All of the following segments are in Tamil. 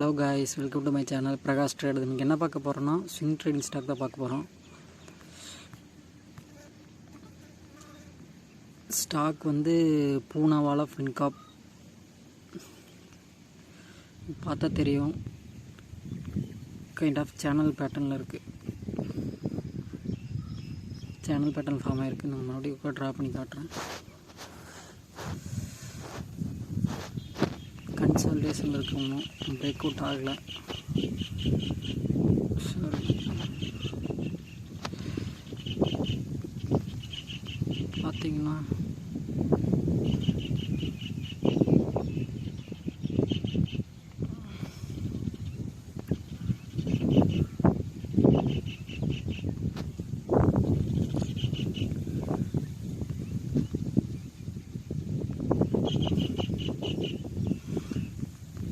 Hello guys, welcome to my channel Prakash trade. நீங்கள் என்ன பார்க்க போகிறோன்னா ஸ்விங் ட்ரேடிங் ஸ்டாக் தான் பார்க்க போகிறோம். ஸ்டாக் வந்து பூனாவாலா ஃபின்காப் பார்த்தா தெரியும். கைண்ட் ஆஃப் சேனல் பேட்டர்னில் இருக்குது. சேனல் பேட்டர்ன் ஃபார்ம் ஆகிருக்கு. நான் மறுபடியும் ட்ரா பண்ணி காட்டுறேன். கன்சல்டேஷன் இருக்கணும், பிரேக் அவுட் ஆகலை. சரி, பார்த்தீங்கன்னா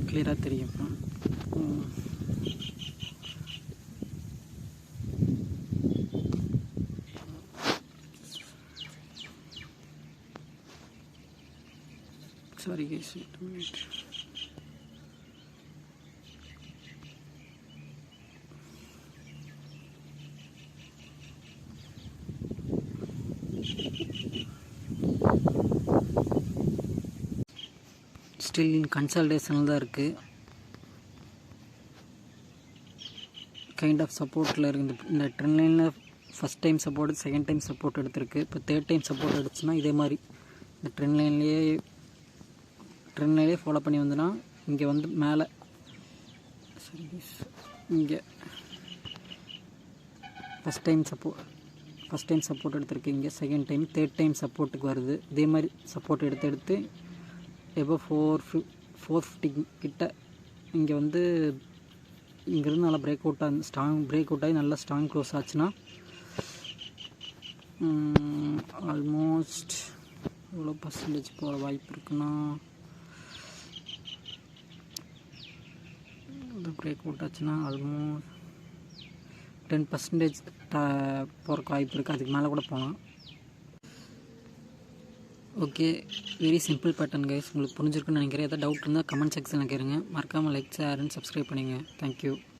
கிளியராக தெரியும். சாரி கைஸ், ஸ்டில் இன் கன்சல்டேஷனில் தான் இருக்குது. கைண்ட் ஆஃப் சப்போர்ட்டில் இருக்குது. இந்த ட்ரெண்ட் லைனில் first time support, second time support எடுத்திருக்கு. இப்போ தேர்ட் டைம் சப்போர்ட் எடுத்துச்சுன்னா இதே மாதிரி இந்த ட்ரெண்ட் லைன்லேயே ஃபாலோ பண்ணி வந்தோன்னா இங்கே வந்து மேலே இங்கே ஃபஸ்ட் டைம் சப்போர்ட் எடுத்திருக்கு. இங்கே செகண்ட் டைம், தேர்ட் டைம் சப்போர்ட்டுக்கு வருது. இதே மாதிரி சப்போர்ட் எடுத்து எப்போ 450 கிட்ட இங்கே வந்து இங்கேருந்து நல்லா பிரேக் அவுட் ஆகி நல்லா ஸ்ட்ராங் க்ளோஸ் ஆச்சுன்னா ஆல்மோஸ்ட் எவ்வளோ பர்சன்டேஜ் போகிற வாய்ப்பு இருக்குன்னா, பிரேக் அவுட் ஆச்சுன்னா ஆல்மோஸ்ட் 10% போகிறக்கு வாய்ப்பு இருக்குது. அதுக்கு மேலே கூட போகலாம். Okay, very simple pattern guys. உங்களுக்கு புரிஞ்சிருக்குன்னு நினைக்கிறேன். எதாவது டவுட் இருந்தால் கமெண்ட் செக்ஷனில் கேளுங்க. மறக்காமல் லைக், ஷேர் அண்ட் சப்ஸ்கிரைப் பண்ணுங்கள். தேங்க்யூ.